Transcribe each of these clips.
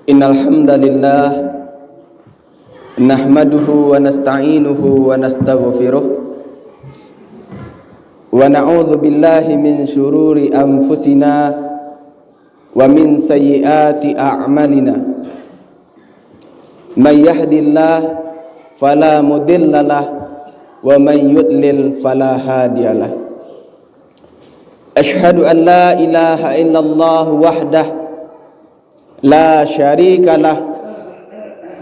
Innal hamdalillah nahmaduhu wa nasta'inuhu wa nastaghfiruh wa na'udzu billahi min syururi anfusina wa min sayyiati a'malina. May yahdihillah fala mudhillalah wa may yudlil fala hadiyalah. Asyhadu an la ilaha illallah wahdah la syarika lah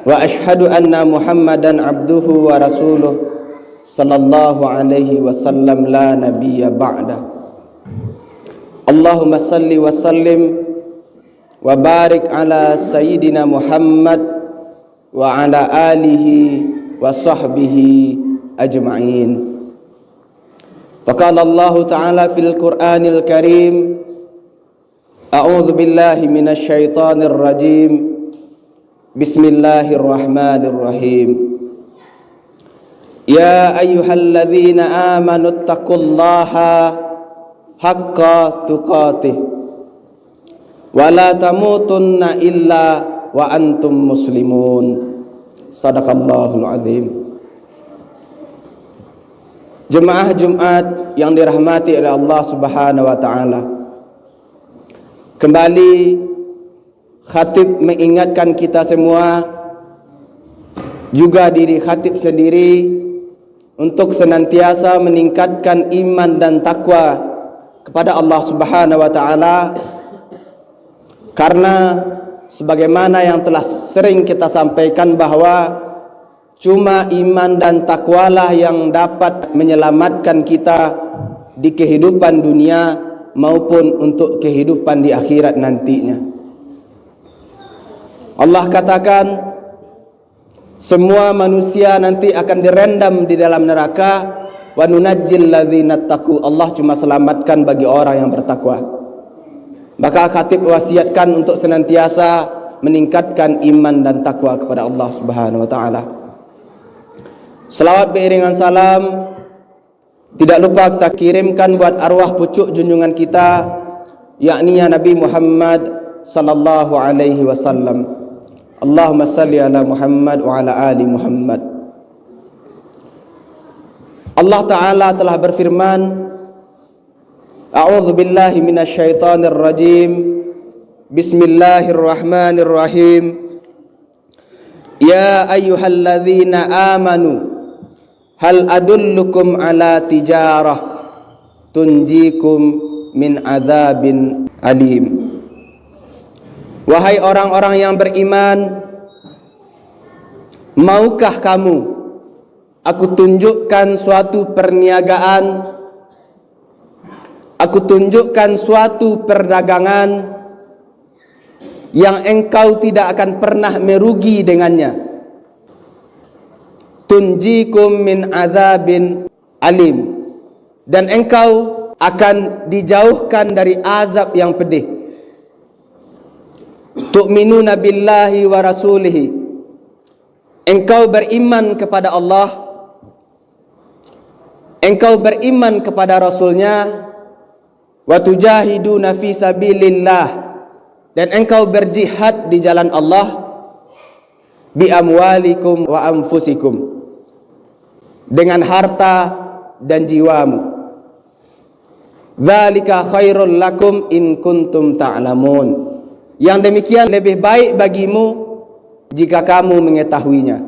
wa asyhadu anna Muhammadan abduhu wa rasuluh sallallahu alaihi wasallam la nabiyya ba'da. Allahumma salli wa sallim wa barik ala sayyidina Muhammad wa ala alihi wa sahbihi ajma'in. Faqala Allah ta'ala fil Qur'anil Karim, A'udzu billahi minasy syaithanir rajim. Bismillahirrahmanirrahim. Ya ayyuhalladzina amanu taqullaha haqqa tuqatih wa la tamutunna illa wa antum muslimun. Shadaqallahul azim. Jemaah Jumat yang dirahmati oleh Allah Subhanahu wa taala, kembali khatib mengingatkan kita semua, juga diri khatib sendiri, untuk senantiasa meningkatkan iman dan takwa kepada Allah Subhanahu wa taala, karena sebagaimana yang telah sering kita sampaikan bahwa cuma iman dan takwalah yang dapat menyelamatkan kita di kehidupan dunia maupun untuk kehidupan di akhirat nantinya. Allah katakan semua manusia nanti akan direndam di dalam neraka, wa nunajjil ladzina taqu. Allah cuma selamatkan bagi orang yang bertakwa. Maka khatib wasiatkan untuk senantiasa meningkatkan iman dan takwa kepada Allah Subhanahu wa taala. Selawat beriringan salam tidak lupa kita kirimkan buat arwah pucuk junjungan kita, yakni Nabi Muhammad sallallahu alaihi wasallam. Allahumma salli ala Muhammad wa ala ali Muhammad. Allah Ta'ala telah berfirman, A'udzu billahi minasy syaithanir rajim. Bismillahirrahmanirrahim. Ya ayyuhalladzina amanu hal adullukum ala tijarah tunjikum min adzabin alim. Wahai orang-orang yang beriman, maukah kamu aku tunjukkan suatu perniagaan, aku tunjukkan suatu perdagangan yang engkau tidak akan pernah merugi dengannya. Tunjikum min azabin alim, dan engkau akan dijauhkan dari azab yang pedih. Tu'minuna billahi wa rasulihi, engkau beriman kepada Allah, engkau beriman kepada Rasulnya. Wa tujahiduna fi sabilillah, dan engkau berjihad di jalan Allah. Bi amwalikum wa anfusikum, dengan harta dan jiwamu. Dzalika khairul lakum in kuntum ta'lamun. Yang demikian lebih baik bagimu jika kamu mengetahuinya.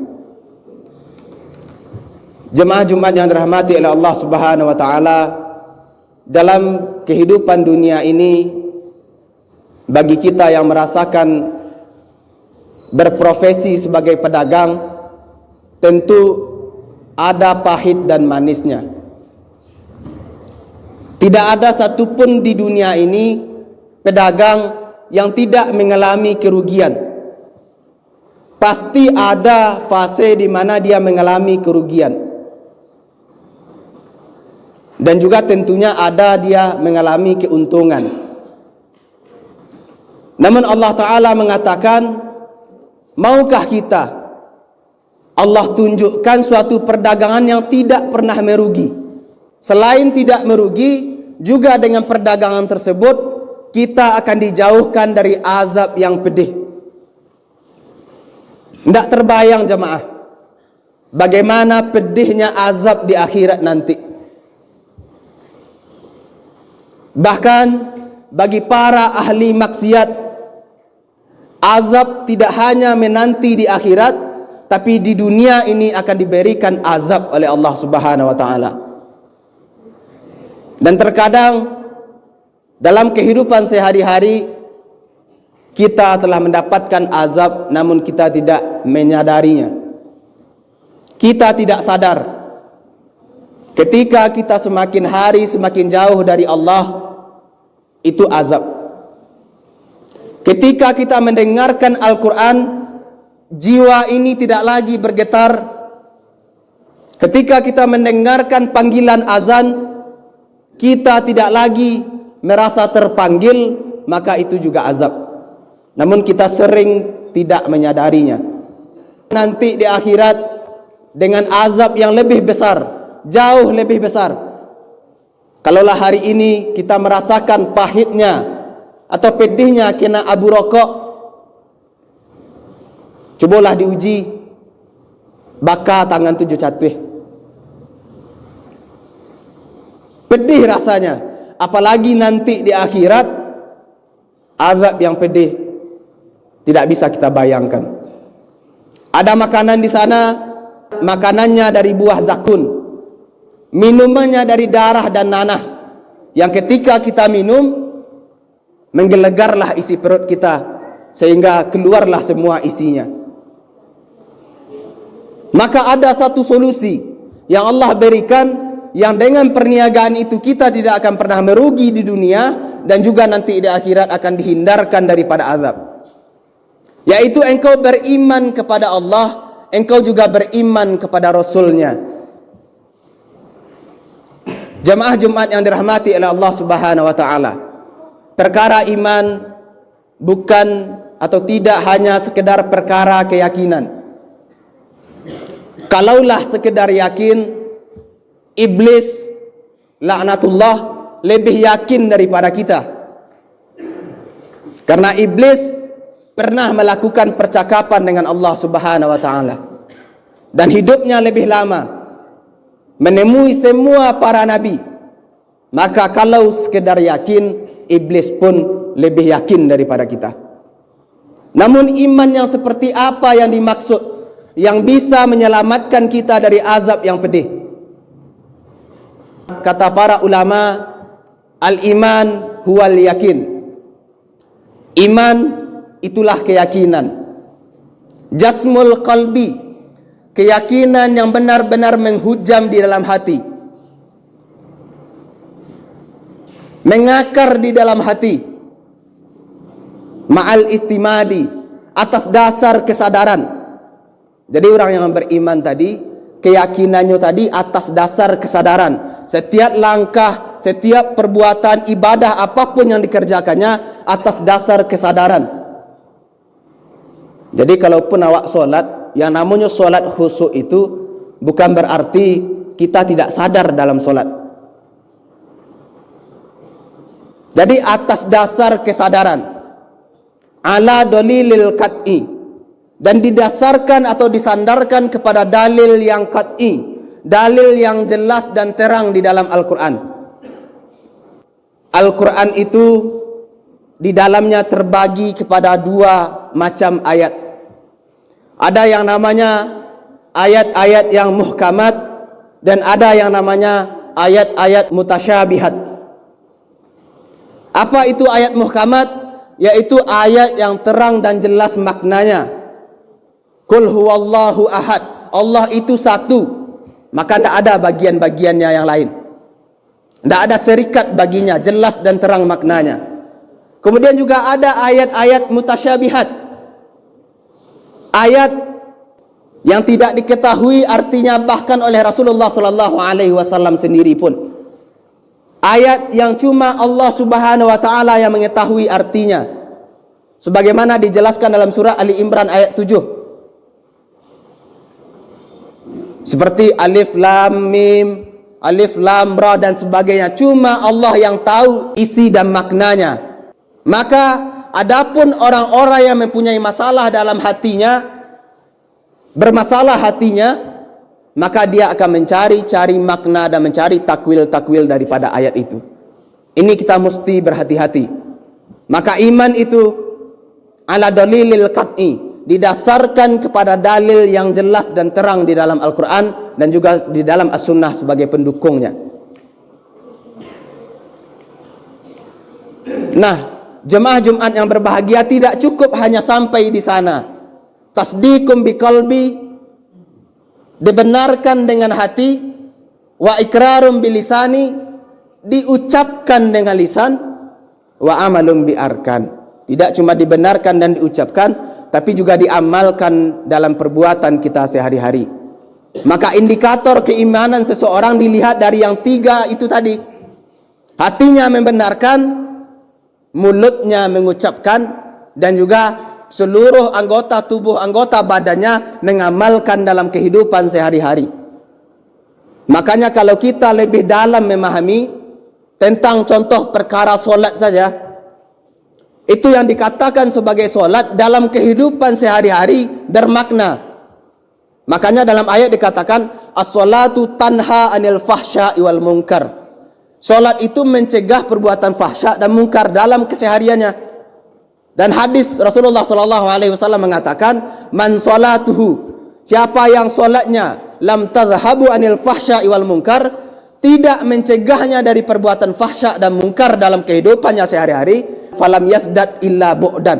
Jemaah Jumat yang dirahmati oleh Allah Subhanahu wa taala, dalam kehidupan dunia ini, bagi kita yang merasakan berprofesi sebagai pedagang, tentu ada pahit dan manisnya. Tidak ada satupun di dunia ini pedagang yang tidak mengalami kerugian. Pasti ada fase di mana dia mengalami kerugian, dan juga tentunya ada dia mengalami keuntungan. Namun Allah Ta'ala mengatakan, maukah kita Allah tunjukkan suatu perdagangan yang tidak pernah merugi? Selain tidak merugi, juga dengan perdagangan tersebut kita akan dijauhkan dari azab yang pedih. Tidak terbayang jemaah bagaimana pedihnya azab di akhirat nanti. Bahkan bagi para ahli maksiat, azab tidak hanya menanti di akhirat, tapi di dunia ini akan diberikan azab oleh Allah Subhanahu wa taala. Dan terkadang dalam kehidupan sehari-hari kita telah mendapatkan azab namun kita tidak menyadarinya. Kita tidak sadar. Ketika kita semakin hari semakin jauh dari Allah, itu azab. Ketika kita mendengarkan Al-Quran, jiwa ini tidak lagi bergetar. Ketika kita mendengarkan panggilan azan, kita tidak lagi merasa terpanggil, maka itu juga azab. Namun kita sering tidak menyadarinya. Nanti di akhirat dengan azab yang lebih besar, jauh lebih besar. Kalaulah hari ini kita merasakan pahitnya atau pedihnya kena abu rokok, cobalah diuji, baka tangan 7 catuh. Pedih rasanya, apalagi nanti di akhirat, azab yang pedih tidak bisa kita bayangkan. Ada makanan di sana, makanannya dari buah zakun, minumannya dari darah dan nanah, yang ketika kita minum menggelegarlah isi perut kita sehingga keluarlah semua isinya. Maka ada satu solusi yang Allah berikan, yang dengan perniagaan itu kita tidak akan pernah merugi di dunia dan juga nanti di akhirat akan dihindarkan daripada azab, yaitu engkau beriman kepada Allah, engkau juga beriman kepada Rasulnya. Jamaah Jumat yang dirahmati oleh Allah Subhanahu wa taala, perkara iman bukan atau tidak hanya sekedar perkara keyakinan. Kalaulah sekedar yakin, iblis laknatullah lebih yakin daripada kita. Karena iblis pernah melakukan percakapan dengan Allah Subhanahu wa taala dan hidupnya lebih lama, menemui semua para nabi. Maka kalau sekedar yakin, iblis pun lebih yakin daripada kita. Namun iman yang seperti apa yang dimaksud, yang bisa menyelamatkan kita dari azab yang pedih? Kata para ulama, al-iman huwal yakin. Iman itulah keyakinan. Jasmul qalbi, keyakinan yang benar-benar menghujam di dalam hati, mengakar di dalam hati, ma'al istimadi, atas dasar kesadaran. Jadi orang yang beriman tadi, keyakinannya tadi atas dasar kesadaran. Setiap langkah, setiap perbuatan ibadah apapun yang dikerjakannya atas dasar kesadaran. Jadi kalaupun awak solat, yang namanya solat khusyuk itu bukan berarti kita tidak sadar dalam solat. Jadi atas dasar kesadaran, ala dalilil qat'i, dan didasarkan atau disandarkan kepada dalil yang qat'i, dalil yang jelas dan terang di dalam Al-Quran. Al-Quran itu di dalamnya terbagi kepada 2 macam ayat. Ada yang namanya ayat-ayat yang muhkamat, dan ada yang namanya ayat-ayat mutasyabihat. Apa itu ayat muhkamat? Yaitu ayat yang terang dan jelas maknanya. Qul huwallahu ahad, Allah itu satu, maka tidak ada bagian-bagiannya yang lain, tidak ada serikat baginya, jelas dan terang maknanya. Kemudian juga ada ayat-ayat mutasyabihat, ayat yang tidak diketahui artinya bahkan oleh Rasulullah SAW sendiri pun. Ayat yang cuma Allah Subhanahu wa taala yang mengetahui artinya, sebagaimana dijelaskan dalam surah Ali Imran ayat 7. Seperti alif lam mim, alif lam ra dan sebagainya, cuma Allah yang tahu isi dan maknanya. Maka adapun orang-orang yang mempunyai masalah dalam hatinya, bermasalah hatinya, maka dia akan mencari makna dan mencari takwil daripada ayat itu. Ini kita mesti berhati-hati. Maka iman itu ala dalilil qat'i, didasarkan kepada dalil yang jelas dan terang di dalam Al-Quran dan juga di dalam As-Sunnah sebagai pendukungnya. Nah, jemaah Jumat yang berbahagia, tidak cukup hanya sampai di sana. Tasdiqum biqalbi, dibenarkan dengan hati, wa ikrarum bilisani, diucapkan dengan lisan, wa amalum biarkan. Tidak cuma dibenarkan dan diucapkan, tapi juga diamalkan dalam perbuatan kita sehari-hari. Maka indikator keimanan seseorang dilihat dari yang tiga itu tadi. Hatinya membenarkan, mulutnya mengucapkan, dan juga seluruh anggota tubuh, anggota badannya mengamalkan dalam kehidupan sehari-hari. Makanya kalau kita lebih dalam memahami tentang contoh perkara solat saja, itu yang dikatakan sebagai solat dalam kehidupan sehari-hari bermakna. Makanya dalam ayat dikatakan as-salatu tanha anil fahsya'i wal munkar. Solat itu mencegah perbuatan fahsya dan munkar dalam kesehariannya. Dan hadis Rasulullah SAW mengatakan, man salatuhu, siapa yang solatnya lam tadhhabu anil fahsya'i wal munkar, tidak mencegahnya dari perbuatan fahsya dan munkar dalam kehidupannya sehari-hari, falam yasdad illa bu'dan,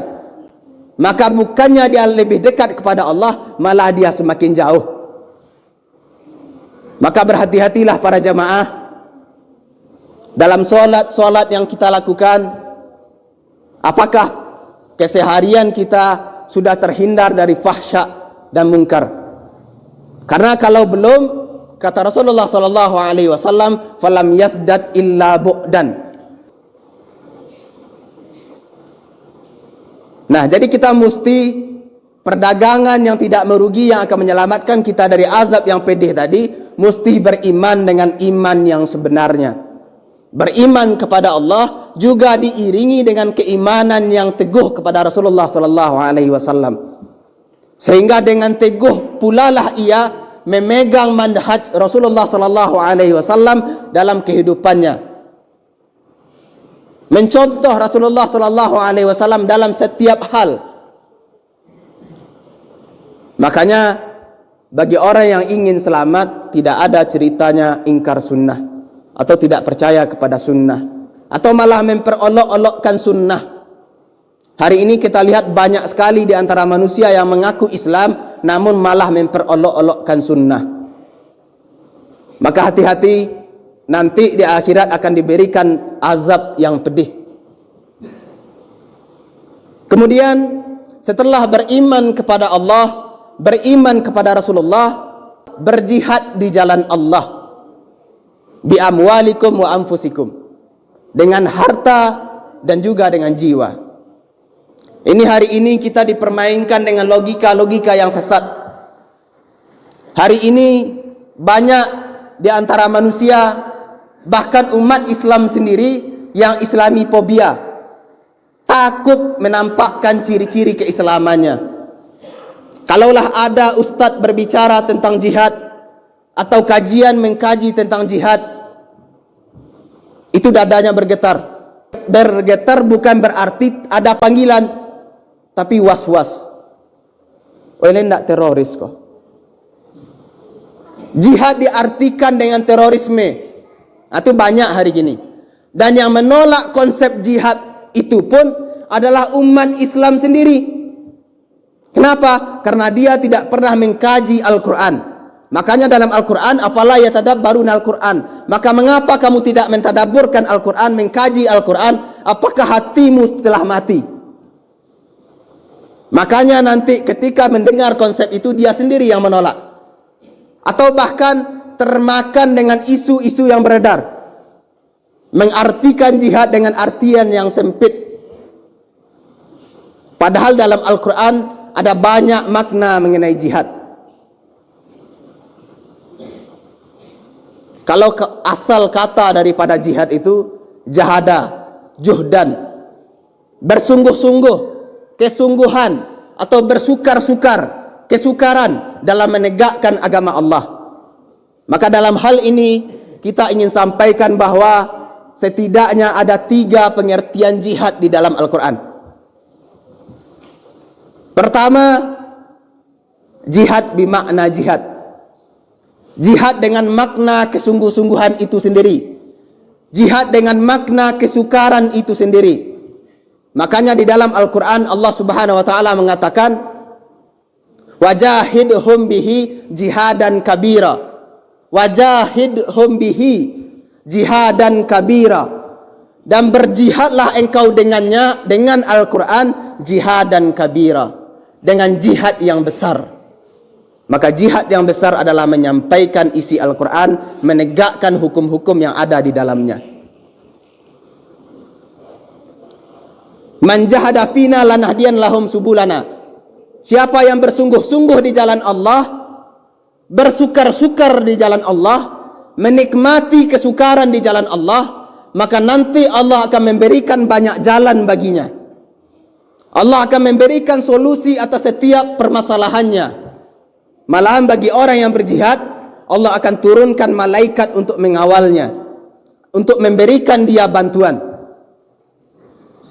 maka bukannya dia lebih dekat kepada Allah, malah dia semakin jauh. Maka berhati-hatilah para jamaah dalam solat yang kita lakukan. Apakah keseharian kita sudah terhindar dari fahsya dan munkar? Karena kalau belum, kata Rasulullah SAW, falam yasdad illa bu'dan. Nah, jadi kita mesti perdagangan yang tidak merugi, yang akan menyelamatkan kita dari azab yang pedih tadi, mesti beriman dengan iman yang sebenarnya. Beriman kepada Allah juga diiringi dengan keimanan yang teguh kepada Rasulullah SAW. Sehingga dengan teguh pula lah ia memegang manhaj Rasulullah SAW dalam kehidupannya. Mencontoh Rasulullah SAW dalam setiap hal. Makanya bagi orang yang ingin selamat, tidak ada ceritanya ingkar sunnah atau tidak percaya kepada sunnah atau malah memperolok-olokkan sunnah. Hari ini kita lihat banyak sekali di antara manusia yang mengaku Islam namun malah memperolok-olokkan sunnah. Maka hati-hati, nanti di akhirat akan diberikan azab yang pedih. Kemudian setelah beriman kepada Allah, beriman kepada Rasulullah, berjihad di jalan Allah, bi amwalikum wa anfusikum, dengan harta dan juga dengan jiwa. Ini hari ini kita dipermainkan dengan logika-logika yang sesat. Hari ini banyak di antara manusia, bahkan umat Islam sendiri yang Islamifobia, takut menampakkan ciri-ciri keislamannya. Kalaulah ada ustadz berbicara tentang jihad atau kajian mengkaji tentang jihad, itu dadanya bergetar. Bergetar bukan berarti ada panggilan, tapi was-was. Oh, ini tidak teroris kok. Jihad diartikan dengan terorisme. Itu banyak hari ini. Dan yang menolak konsep jihad itu pun adalah umat Islam sendiri. Kenapa? Karena dia tidak pernah mengkaji Al-Quran. Makanya dalam Al-Quran, afala yatadabbaruna Al-Quran, maka mengapa kamu tidak mentadabburkan Al-Quran, mengkaji Al-Quran? Apakah hatimu telah mati? Makanya nanti ketika mendengar konsep itu, dia sendiri yang menolak. Atau bahkan termakan dengan isu-isu yang beredar, mengartikan jihad dengan artian yang sempit. Padahal dalam Al-Quran ada banyak makna mengenai jihad. Kalau asal kata daripada jihad itu jahada, juhdan, bersungguh-sungguh, kesungguhan, atau bersukar-sukar, kesukaran dalam menegakkan agama Allah. Maka dalam hal ini kita ingin sampaikan bahwa setidaknya ada 3 pengertian jihad di dalam Al-Quran. Pertama, jihad bermakna jihad. Jihad dengan makna kesungguh-sungguhan itu sendiri. Jihad dengan makna kesukaran itu sendiri. Makanya di dalam Al-Quran Allah Subhanahu wa taala mengatakan, wajahidhum bihi jihadan kabira. Wajahidhum bihi jihadan kabira. Dan berjihadlah engkau dengannya, dengan Al-Quran, jihadan kabira, dengan jihad yang besar. Maka jihad yang besar adalah menyampaikan isi Al-Quran, menegakkan hukum-hukum yang ada di dalamnya. Man jahada fina lanahdiyan lahum subulana. Siapa yang bersungguh-sungguh di jalan Allah, bersukar-sukar di jalan Allah, menikmati kesukaran di jalan Allah, maka nanti Allah akan memberikan banyak jalan baginya. Allah akan memberikan solusi atas setiap permasalahannya. Malahan bagi orang yang berjihad, Allah akan turunkan malaikat untuk mengawalnya, untuk memberikan dia bantuan.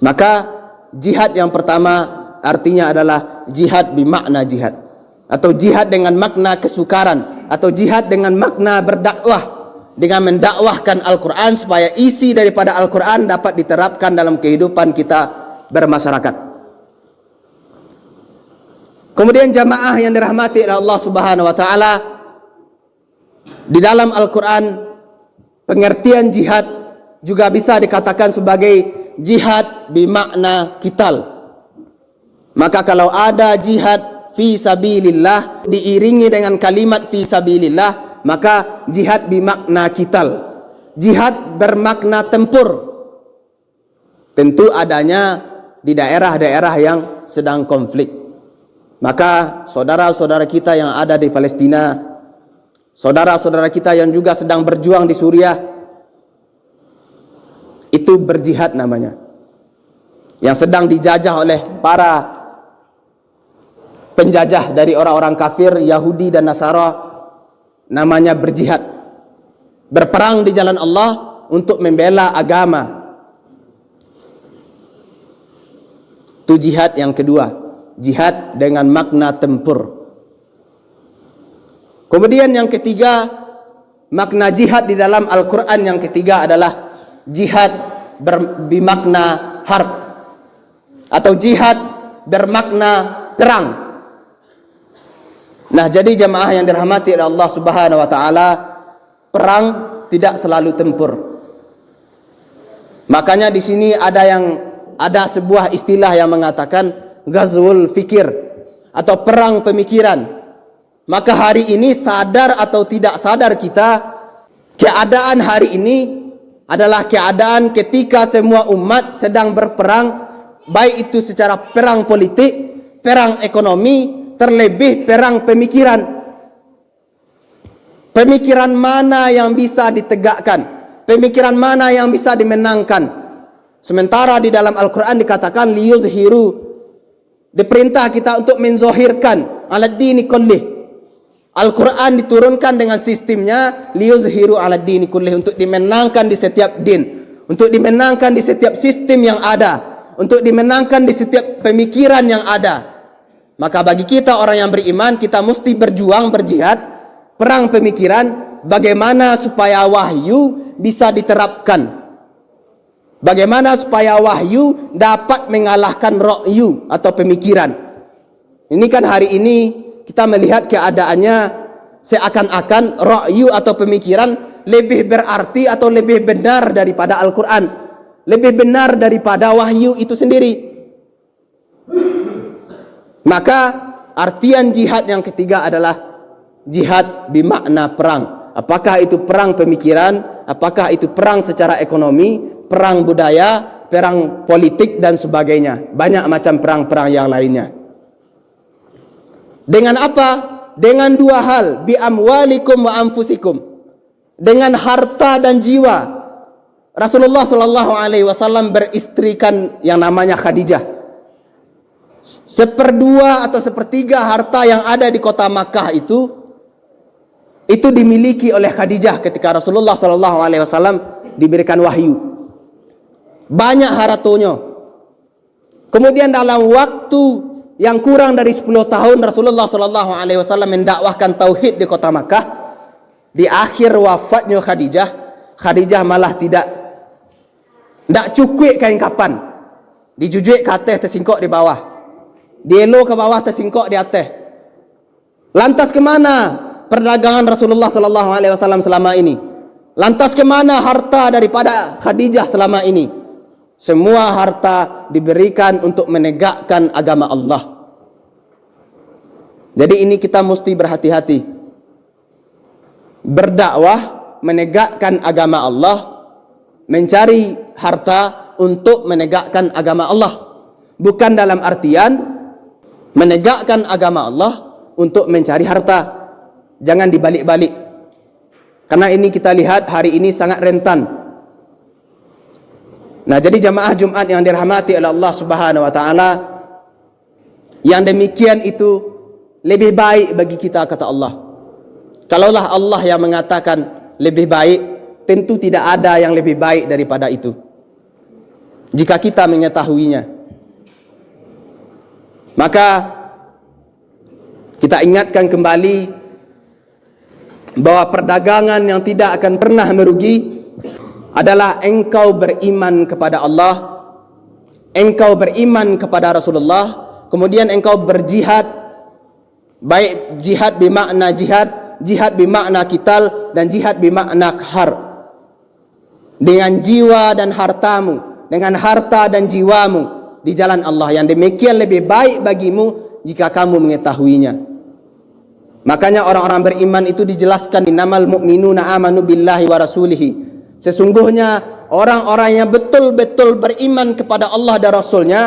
Maka jihad yang pertama artinya adalah jihad bermakna jihad, atau jihad dengan makna kesukaran, atau jihad dengan makna berdakwah, dengan mendakwahkan Al-Quran supaya isi daripada Al-Quran dapat diterapkan dalam kehidupan kita bermasyarakat. Kemudian jamaah yang dirahmati oleh Allah Subhanahu wa taala, di dalam Al-Quran pengertian jihad juga bisa dikatakan sebagai jihad bermakna qital. Maka kalau ada jihad fi sabilillah diiringi dengan kalimat fi sabilillah, maka jihad bermakna qital. Jihad bermakna tempur. Tentu adanya di daerah-daerah yang sedang konflik. Maka saudara-saudara kita yang ada di Palestina, saudara-saudara kita yang juga sedang berjuang di Suriah, itu berjihad namanya. Yang sedang dijajah oleh para penjajah dari orang-orang kafir, Yahudi dan Nasara, namanya berjihad. Berperang di jalan Allah untuk membela agama. Itu jihad yang kedua. Jihad dengan makna tempur. Kemudian yang ketiga, makna jihad di dalam Al-Quran yang ketiga adalah jihad bermakna harb, atau jihad bermakna perang. Nah, jadi jamaah yang dirahmati oleh Allah Subhanahu wa taala, perang tidak selalu tempur. Makanya di sini ada sebuah istilah yang mengatakan ghazwul fikir, atau perang pemikiran. Maka hari ini sadar atau tidak sadar kita, keadaan hari ini adalah keadaan ketika semua umat sedang berperang, baik itu secara perang politik, perang ekonomi, terlebih perang pemikiran. Pemikiran mana yang bisa ditegakkan? Pemikiran mana yang bisa dimenangkan? Sementara di dalam Al-Quran dikatakan liyuzhiru, diperintah kita untuk menzohirkan ala dini kullih. Al-Quran diturunkan dengan sistemnya liyuzhiru ala dini kullih, untuk dimenangkan di setiap din, untuk dimenangkan di setiap sistem yang ada, untuk dimenangkan di setiap pemikiran yang ada. Maka bagi kita orang yang beriman, kita mesti berjuang, berjihad, perang pemikiran, bagaimana supaya wahyu bisa diterapkan, bagaimana supaya wahyu dapat mengalahkan ra'yu atau pemikiran. Ini kan hari ini kita melihat keadaannya seakan-akan ra'yu atau pemikiran lebih berarti atau lebih benar daripada Al-Quran, lebih benar daripada wahyu itu sendiri. Maka artian jihad yang ketiga adalah jihad bermakna perang. Apakah itu perang pemikiran, apakah itu perang secara ekonomi, perang budaya, perang politik dan sebagainya. Banyak macam perang-perang yang lainnya. Dengan apa? Dengan dua hal, bi amwalikum wa anfusikum. Dengan harta dan jiwa. Rasulullah sallallahu alaihi wasallam beristrikan yang namanya Khadijah. 1/2 atau 1/3 harta yang ada di kota Makkah itu dimiliki oleh Khadijah ketika Rasulullah SAW diberikan wahyu. Banyak hartanya. Kemudian dalam waktu yang kurang dari 10 tahun Rasulullah SAW mendakwahkan tauhid di kota Makkah. Di akhir wafatnya Khadijah malah tidak cukup kain kapan. Dijujuk ke atas, tersingkok di bawah. Dielo ke bawah, tersingkok di atas. Lantas kemana perdagangan Rasulullah SAW selama ini? Lantas kemana harta daripada Khadijah selama ini? Semua harta diberikan untuk menegakkan agama Allah. Jadi ini kita mesti berhati-hati. Berdakwah, menegakkan agama Allah, mencari harta untuk menegakkan agama Allah. Bukan dalam artian menegakkan agama Allah untuk mencari harta. Jangan dibalik-balik. Karena ini kita lihat hari ini sangat rentan. Nah, jadi jamaah Jumat yang dirahmati oleh Allah Subhanahu wa taala, yang demikian itu lebih baik bagi kita, kata Allah. Kalaulah Allah yang mengatakan lebih baik, tentu tidak ada yang lebih baik daripada itu. Jika kita mengetahuinya. Maka kita ingatkan kembali bahwa perdagangan yang tidak akan pernah merugi adalah engkau beriman kepada Allah, engkau beriman kepada Rasulullah, kemudian engkau berjihad, baik jihad bermakna jihad bermakna qital, dan jihad bermakna qahar, dengan jiwa dan hartamu, dengan harta dan jiwamu di jalan Allah. Yang demikian lebih baik bagimu jika kamu mengetahuinya. Makanya orang-orang beriman itu dijelaskan, innamal mu'minuna amanu billahi wa rasulihi. Sesungguhnya orang-orang yang betul-betul beriman kepada Allah dan Rasulnya,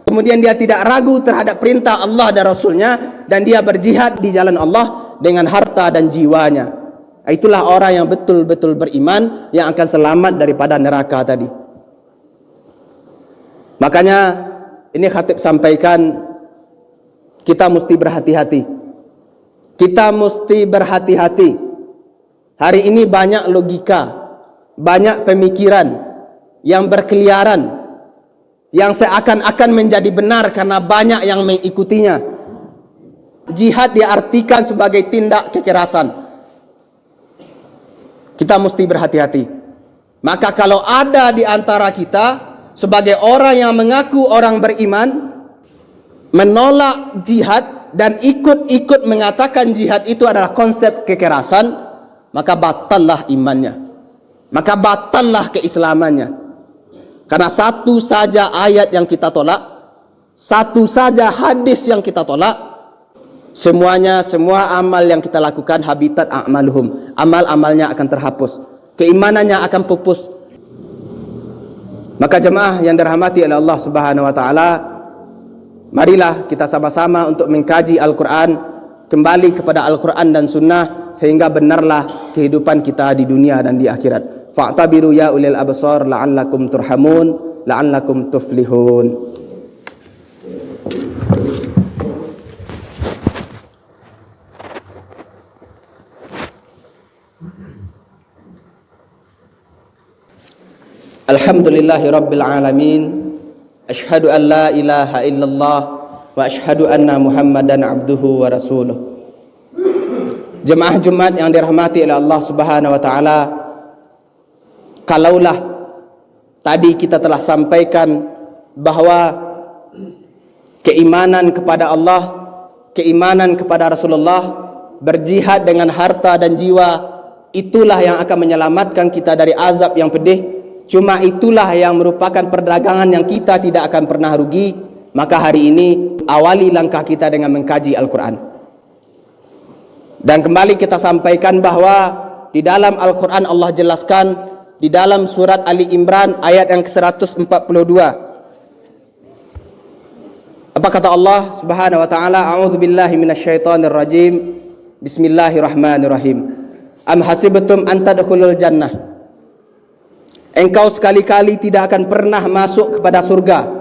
kemudian dia tidak ragu terhadap perintah Allah dan Rasulnya, dan dia berjihad di jalan Allah dengan harta dan jiwanya. Itulah orang yang betul-betul beriman yang akan selamat daripada neraka tadi. Makanya ini khatib sampaikan, kita mesti berhati-hati. Kita mesti berhati-hati. Hari ini banyak logika, banyak pemikiran yang berkeliaran, yang seakan-akan menjadi benar karena banyak yang mengikutinya. Jihad diartikan sebagai tindak kekerasan. Kita mesti berhati-hati. Maka kalau ada di antara kita sebagai orang yang mengaku orang beriman, menolak jihad dan ikut-ikut mengatakan jihad itu adalah konsep kekerasan, maka batallah imannya, maka batallah keislamannya. Karena satu saja ayat yang kita tolak, satu saja hadis yang kita tolak, semuanya, semua amal yang kita lakukan habitat a'maluhum, amal-amalnya akan terhapus, keimanannya akan pupus. Maka jemaah yang dirahmati oleh Allah Subhanahu wa taala, marilah kita sama-sama untuk mengkaji Al-Quran, kembali kepada Al-Quran dan Sunnah, sehingga benarlah kehidupan kita di dunia dan di akhirat. Fa'tabiru ya ulil absar la'allakum turhamun, la'allakum tuflihun. Alhamdulillahi rabbil alamin. Ashhadu an la ilaha illallah wa ashhadu anna Muhammadan abduhu wa rasuluh. Jemaah Jumat yang dirahmati oleh Allah Subhanahu wa taala, kalaulah tadi kita telah sampaikan bahwa keimanan kepada Allah, keimanan kepada Rasulullah, berjihad dengan harta dan jiwa, itulah yang akan menyelamatkan kita dari azab yang pedih. Cuma itulah yang merupakan perdagangan yang kita tidak akan pernah rugi. Maka hari ini awali langkah kita dengan mengkaji Al-Quran. Dan kembali kita sampaikan bahwa di dalam Al-Quran Allah jelaskan, di dalam surat Ali Imran ayat yang ke-142. Apa kata Allah Subhanahu wa taala? A'udzu billahi minasyaitonir rajim. Bismillahirrahmanirrahim. Am hasibtum an tadkhulul jannah? Engkau sekali-kali tidak akan pernah masuk kepada surga,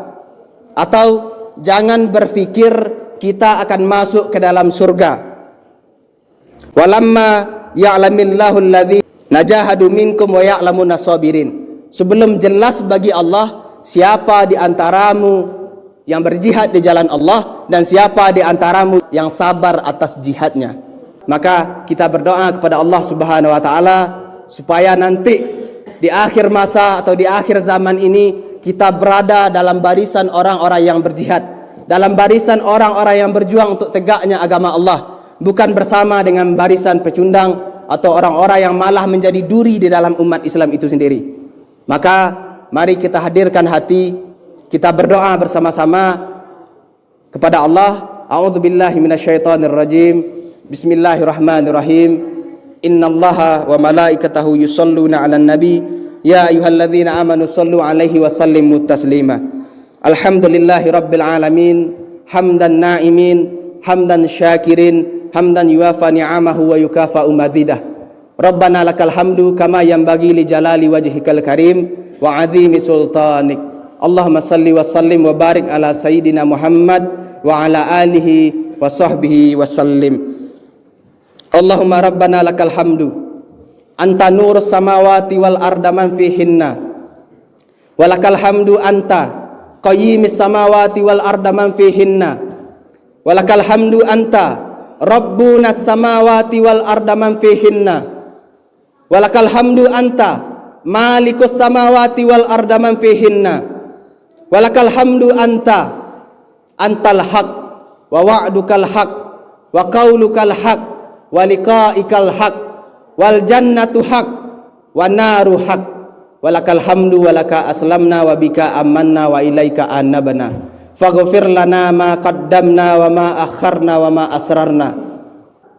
atau jangan berfikir kita akan masuk ke dalam surga. Walamma ya'lamillahu alladzi najahadu minkum wa ya'lamun as-sabirin. Sebelum jelas bagi Allah siapa di antaramu yang berjihad di jalan Allah dan siapa di antaramu yang sabar atas jihadnya. Maka kita berdoa kepada Allah Subhanahu wa taala supaya nanti di akhir masa atau di akhir zaman ini kita berada dalam barisan orang-orang yang berjihad, dalam barisan orang-orang yang berjuang untuk tegaknya agama Allah, bukan bersama dengan barisan pecundang atau orang-orang yang malah menjadi duri di dalam umat Islam itu sendiri. Maka mari kita hadirkan hati, kita berdoa bersama-sama kepada Allah. A'udzubillahi minasyaitonirrajim. Bismillahirrahmanirrahim. Innallaha wa malaikatahu yusholluna 'alan nabi ya ayyuhalladzina amanu shollu 'alaihi wa sallimu taslima. Alhamdulillahi rabbil alamin, hamdan na'imin, hamdan syakirin, hamdan yuwafa ni'amahu wa yukafa'u madzidah. Rabbana lakal hamdu kama yanbaghi li jalali wajhikal karim wa 'azimi sultanik. Allahumma salli wa sallim wa barik ala sayyidina Muhammad wa ala alihi wa sahbihi wa sallim. Allahumma rabbana lakal hamdu anta nurus samawati wal arda man fihinna wa lakal hamdu anta qayyimis samawati wal arda man fihinna wa lakal hamdu anta rabbunas samawati wal arda man fihinna wa lakal hamdu anta malikus samawati wal arda man fihinna wa lakal hamdu anta antal haq wa wa'dukal haq wa qaulukal haq wa liqa'ikal haq wal jannatu haq wa naru haq walakal hamdu walaka aslamna wa bika amanna wa ilaika annabna faghfir lana ma qaddamna wa ma akharna wa ma asrarna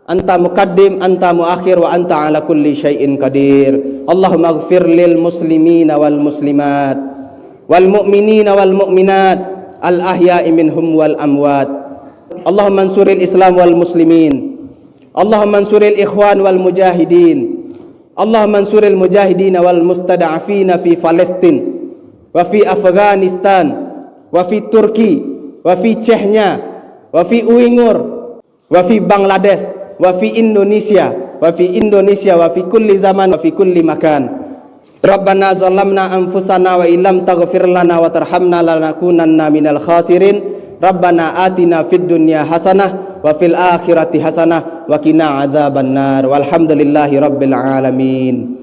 anta muqaddim anta muakhir wa anta ala kulli syai'in qadir. Allahumma ighfir lil muslimina wal muslimat wal mu'minina wal mu'minat al ahya'i minhum wal amwat. Allahumma ansuril islam wal muslimin, Allahumma ansuril ikhwan wal mujahidin, Allahumma ansuril mujahidin wal mustada'afina fi Palestin wa fi Afghanistan wa fi Turki wa fi Chechnya wa fi Uighur wa fi Bangladesh wa fi Indonesia wa fi kulli zaman wa fi kulli makan. Rabbana zalamna anfusana wa illam taghfir lana wa tarhamna lanakunanna minal khasirin. Rabbana atina fid dunya hasanah wa fil akhirati hasanah wa qina adzabannar. Walhamdulillahi rabbil alamin.